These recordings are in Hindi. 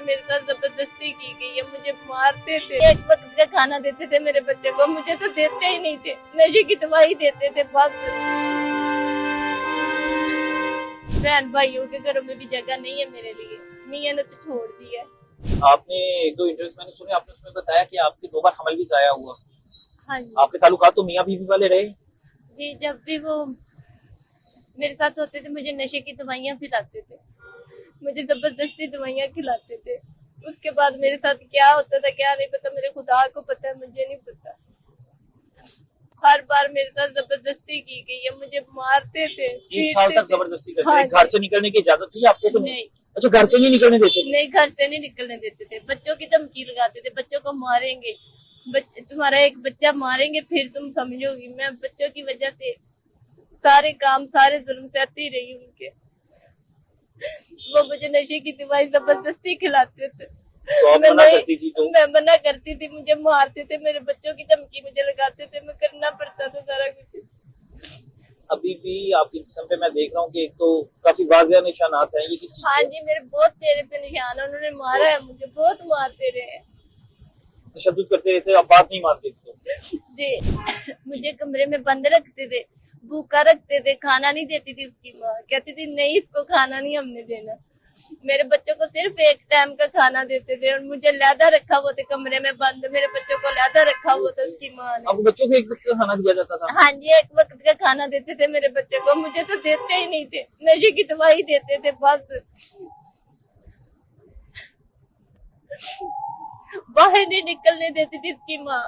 मेरे साथ जबरदस्ती की गई है, मुझे मारते थे। एक वक्त का खाना देते थे मेरे बच्चे को, मुझे तो देते ही नहीं थे, नशे की दवाई देते थे बस। बहन भाइयों के घरों में भी जगह नहीं है मेरे लिए, मियां ने तो छोड़ दिया। आपने एक दो इंटरव्यूज मैंने सुने, आपने उसमें बताया कि आपके 2 बार हमल भी जाया हुआ। हाँ जी। आपके ताल्लुकात तो मियां बीवी वाले रहे? जी, जब भी वो मेरे साथ होते थे मुझे नशे की दवाइयाँ पिलाते थे, मुझे जबरदस्ती दवाइयाँ खिलाते थे। उसके बाद मेरे साथ क्या होता था क्या नहीं पता, मेरे खुदा को पता है, मुझे नहीं पता। हर बार मेरे साथ जबरदस्ती की गई है, मुझे मारते थे। 1 साल तक जबरदस्ती करते थे। हाँ, घर से निकलने की इजाजत थी आपको? तो नहीं। अच्छा, घर से नहीं निकलने देते थे? नहीं, घर से नहीं निकलने देते थे। बच्चों की धमकी लगाते थे, बच्चों को मारेंगे, तुम्हारा एक बच्चा मारेंगे फिर तुम समझोगी। मैं बच्चों की वजह से सारे काम सारे जुल्म सहती रही उनके। वो मुझे नशे की दवाई जबरदस्ती खिलाते थे। तो आप मना करती थी? तो मैं मना करती थी, मुझे मारते थे, मेरे बच्चों की धमकी मुझे लगाते थे, मैं करना पड़ता था सारा कुछ। अभी भी आपके जिस्म पे मैं देख रहा हूँ कि एक तो काफी वाज़ेह निशानात हैं। ये किस चीज हाँ के? जी, मेरे बहुत चेहरे पे निशान है, उन्होंने मारा है मुझे, बहुत मारते रहे। तशद्दुद करते रहते, आप बात नहीं मानते थे? जी, मुझे कमरे में बंद रखते थे, भूखा रखते थे, खाना नहीं देती थी उसकी माँ, कहती थी नहीं इसको खाना नहीं हमने देना। मेरे बच्चों को सिर्फ एक टाइम का खाना देते थे और मुझे लहदा रखा हुआ था कमरे में बंद, मेरे बच्चों को लहदा रखा हुआ था उसकी माँ ने। आपके बच्चों को एक वक्त का खाना दिया जाता था? हाँ जी, एक वक्त का खाना देते थे मेरे बच्चे को, मुझे तो देते ही नहीं थे, नशे की दवाई देते थे बस। बाहर नहीं निकलने देती थी उसकी माँ,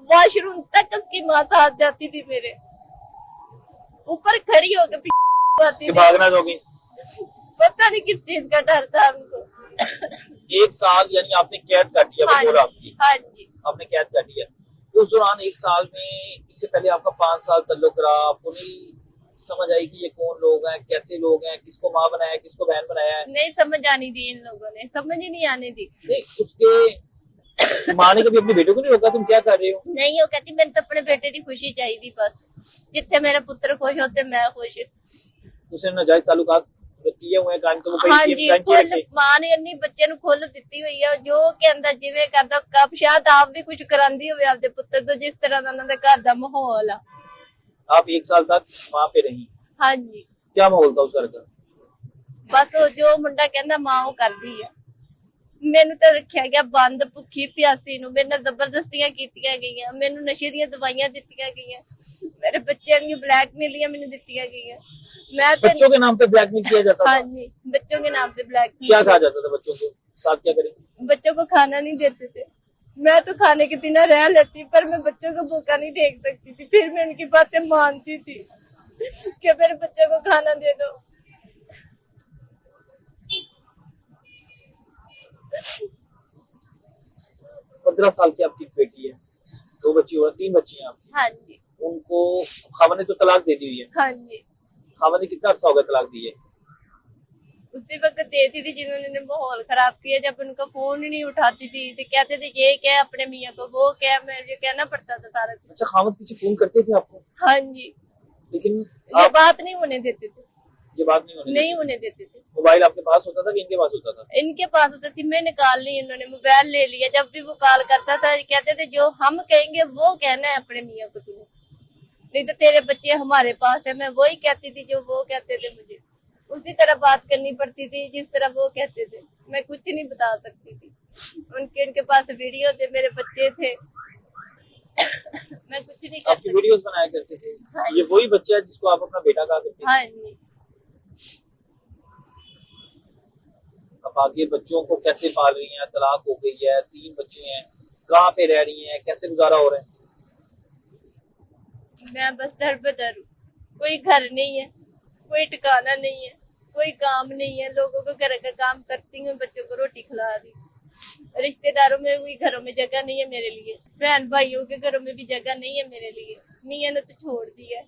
वॉशरूम तक उसकी माँ साथ जाती थी, मेरे ऊपर खड़ी होकर आती थी। भागना दोगे? पता नहीं किस चीज का डर था हमको। 1 साल यानी आपने कैद काटी है? हाँ बोल आपकी हाँ जी, आपने कैद काटी है। उस दौरान 1 साल में, इससे पहले आपका 5 साल तल्लुक रहा, आपको नहीं समझ आई कि ये कौन लोग हैं, कैसे लोग हैं, किसको माँ बनाया है, किसको बहन बनाया है? नहीं समझ आनी दी, इन लोगों ने समझ ही नहीं आने दी। नहीं, उसके माँ ने कभी अपने बेटे को नहीं रोका तुम क्या कर रहे हो? नहीं, वो कहती मैंने तो अपने बेटे की खुशी चाहिए थी बस, जितने मेरे पुत्र खुश होते मैं खुश। उसने नाजायज ताल्लुकात किए हुए हैं, तो वो हाँ जी, मां ने अन्नी बच्चे नु खुल दिती हुई है, जो कहंदा जिवें करदा कब शायद आप भी कुछ करांदी होवे आपदे पुत्र तो, जिस तरह दा उन्हां दे घर दा माहौल आ। आप 1 साल तक वहाँ पे रही? हाँ जी, क्या माहौल था उस घर का? बस जो मुंडा कहंदा मां वो करदी है। मैनू तो रखिया गया बंद, भुखी प्यासी नु मेरे नाल जबरदस्तियां कीतियां गईयां, मैनू नशे दी दवाइयां दित्तियां गईयां, मेरे बच्चों की ब्लैकमेलियां मैनू दित्तियां गईयां। मैं बच्चों के नाम पे ब्लैकमेल किया जाता था? हाँ जी, बच्चों के नाम पे ब्लैकमेल। क्या कहा जाता था बच्चों को? साथ क्या करें? बच्चों को खाना नहीं देते थे। मैं तो खाने के बिना रह लेती, पर मैं बच्चों को भूखा नहीं देख सकती थी। फिर मैं उनकी बातें मानती थी कि मेरे बच्चे को खाना दे दो। 15 साल की आपकी बेटी है, 2 बच्ची और 3 बच्ची हैं आपकी। हाँ जी, उनको खावा ने तो तलाक दे दी हुई है। हाँ जी, खावा ने कितना अर्सा हो गया तलाक दिए? उसी वक्त देती थी जिन्होंने माहौल खराब किया, जब उनका फोन ही नहीं उठाती थी तो कहते थे ये क्या अपने मियाँ को, वो क्या, मैं ये कहना पड़ता था सारा कुछ। अच्छा, खावत पीछे फोन करते थे आपको? हाँ जी, लेकिन ये आप बात नहीं होने देते थे, ये बात नहीं होने देते थे। मोबाइल आपके पास होता था कि इनके पास होता था? इनके पास होता, सिमें निकाल ली इन्होंने, मोबाइल ले लिया। जब भी वो कॉल करता था कहते थे जो हम कहेंगे वो कहना है अपने मियाँ को तुम्हें, नहीं तो तेरे बच्चे हमारे पास है। मैं वही कहती थी जो वो कहते थे, मुझे उसी तरह बात करनी पड़ती थी जिस तरह वो कहते थे, मैं कुछ नहीं बता सकती थी। इनके पास वीडियो थे, मेरे बच्चे थे मैं कुछ नहीं कर आपकी वीडियोस बनाया करते थे? हाँ, ये वही बच्चा है जिसको आप अपना बेटा कहा करते थे? हाँ जी। अब आगे बच्चों को कैसे पाल रही हैं? तलाक हो गई है, 3 बच्चे हैं, कहाँ पे रह रही हैं, कैसे गुजारा हो रहा है? मैं बस दर बदर हूँ, कोई घर नहीं है, कोई ठिकाना नहीं है, कोई काम नहीं है। लोगों को घर का काम करती हूँ, बच्चों को रोटी खिला रही हूँ। रिश्तेदारों में भी घरों में जगह नहीं है मेरे लिए, बहन भाइयों के घरों में भी जगह नहीं है मेरे लिए, मियां ने तो छोड़ दिया।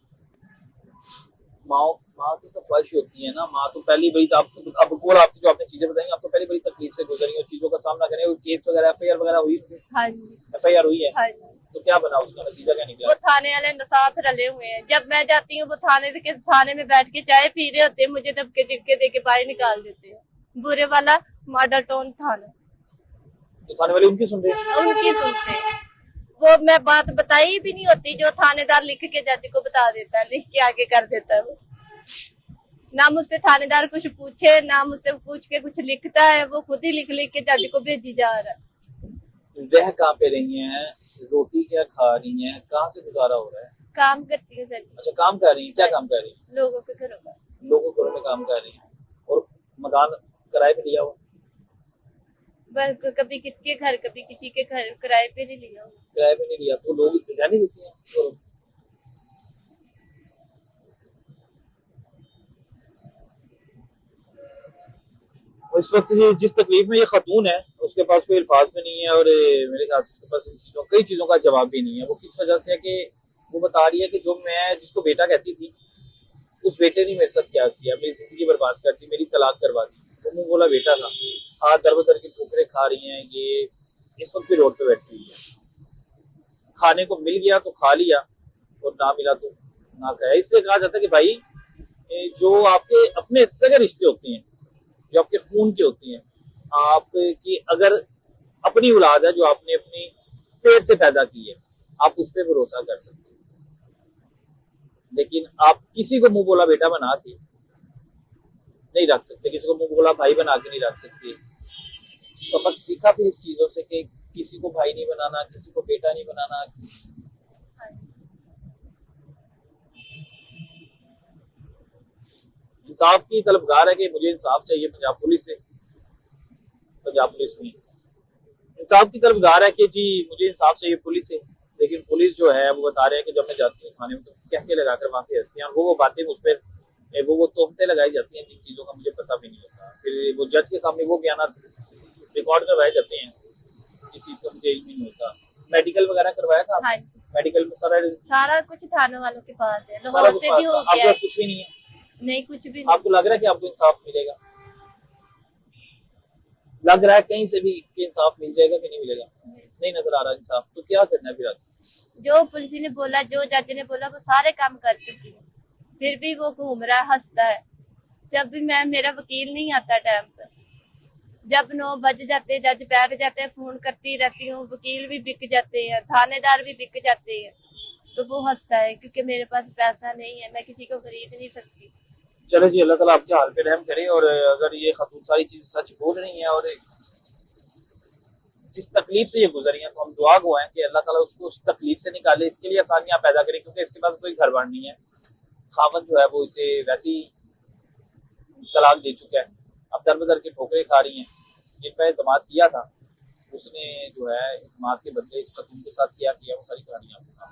माँ की तो ख्वाहिश होती है ना, माँ तो पहली बड़ी आपकी जो आपने चीजें बताई, आप तो पहली बड़ी तकलीफ से गुजरी और चीजों का सामना करें। केस वगैरह FIR वगैरह हुई? हाँ जी, FIR हुई है? हाँ जी। तो क्या बना, उसका नतीजा क्या निकला? वो थाने वाले साथ रले हुए हैं, जब मैं जाती हूँ वो थाने में बैठ के चाय पी रहे होते हैं, मुझे धक्के चिटके दे के बाहर निकाल देते हैं। बुरे वाला मॉडल टाउन थाना। तो थाने वाले उनकी सुन रहे हैं? उनकी सुनते हैं। वो मैं बात बताई भी नहीं होती, जो थानेदार लिख के जज को बता देता है, लिख के आगे कर देता है वो। ना मुझसे थानेदार कुछ पूछे, ना मुझसे पूछ के कुछ लिखता है, वो खुद ही लिख लिख के जज को भेजी जा रहा है। रह कहाँ पे रही हैं, रोटी क्या खा रही हैं, कहाँ से गुजारा हो रहा है? काम करती है सर, अच्छा, काम कर रही हैं, क्या काम कर रही हैं? लोगों के घरों का। लोगों के घरों में काम कर रही हैं। और मकान किराए पे लिया हुआ? बस कभी किसके घर, कभी किसी के घर, किराए पे नहीं लिया। किराए पे नहीं लिया तो लोग रहने देते हैं। और इस वक्त जिस तकलीफ में ये खातून है उसके पास कोई अल्फाज में नहीं है, और मेरे ख्याल से उसके पास कई चीजों का जवाब भी नहीं है। वो किस वजह से है कि वो बता रही है कि जो मैं जिसको बेटा कहती थी, उस बेटे ने मेरे साथ क्या किया, मेरी जिंदगी बर्बाद कर दी, मेरी तलाक करवा दी। वो मुंह बोला बेटा था, हाथ दर बदर की ठोकरें खा रही हैं। ये इस वक्त भी रोड पे बैठी हुई है। खाने को मिल गया तो खा लिया, और ना मिला तो ना खाया। इसलिए कहा जाता है कि भाई जो आपके अपने सगे रिश्ते होते हैं, जो आपके खून के होती हैं, आपकी अगर अपनी औलाद है जो आपने अपनी पेट से पैदा की है, आप उस पर भरोसा कर सकते हैं। लेकिन आप किसी को मुंह बोला बेटा बना के नहीं रख सकते, किसी को मुंह बोला भाई बना के नहीं रख सकते। सबक सीखा फिर इस चीजों से कि किसी को भाई नहीं बनाना, किसी को बेटा नहीं बनाना। इंसाफ की तलबगार है कि मुझे इंसाफ चाहिए पंजाब पुलिस से। पंजाब पुलिस में इंसाफ की तलबगार है कि जी मुझे इंसाफ चाहिए पुलिस से। लेकिन पुलिस जो है वो बता रहे हैं कि जब मैं जाती हूँ थाने में तो कह के लगाकर वहां पे हंसती हैं। वो बातें मुझ पर वो तोहमतें लगाई जाती हैं जिन चीजों का मुझे पता भी नहीं होता। फिर वो जज के सामने वो बयान रिकॉर्ड करवाए जाते हैं, इस चीज का मुझे इल्म ही नहीं होता। मेडिकल वगैरह करवाया था? हाँ, मेडिकल में सारा कुछ थाने वालों के पास है, सारा लाहौर से भी हो आपके गया पास है। कुछ भी नहीं है? नहीं, कुछ भी नहीं। आपको लग रहा है कि आपको इंसाफ मिलेगा? लग रहा है कहीं से भी कि इंसाफ मिल जाएगा कि नहीं मिलेगा? नहीं नजर आ रहा इंसाफ। तो क्या करना है फिर? जो पुलिस ने बोला, जो जज ने बोला, वो सारे काम कर चुकी है, फिर भी वो घूम रहा है, हंसता है। जब भी मेरा वकील नहीं आता टाइम पर, जब 9 बज जाते, जज बैठ जाते हैं, फोन करती रहती हूँ, वकील भी बिक जाते हैं, थानेदार भी बिक जाते हैं, तो वो हंसता है क्योंकि मेरे पास पैसा नहीं है, मैं किसी को खरीद नहीं सकती। चलो जी, अल्लाह ताला आपके हाल पे रहम करे। और अगर ये खातून सारी चीजें सच बोल रही हैं और जिस तकलीफ से ये गुजरी हैं, तो हम दुआ गो हैं कि अल्लाह ताला उसको उस तकलीफ से निकाले, इसके लिए आसानियां पैदा करे। क्योंकि इसके पास कोई घर बार नहीं है, खामन जो है वो इसे वैसी तलाक दे चुका है। अब दर बदर के ठोकरें खा रही हैं। जिन पर एतमाद किया था उसने जो है एतमाद के बदले इस खातून के साथ क्या किया, वो सारी कहानी आपके सामने।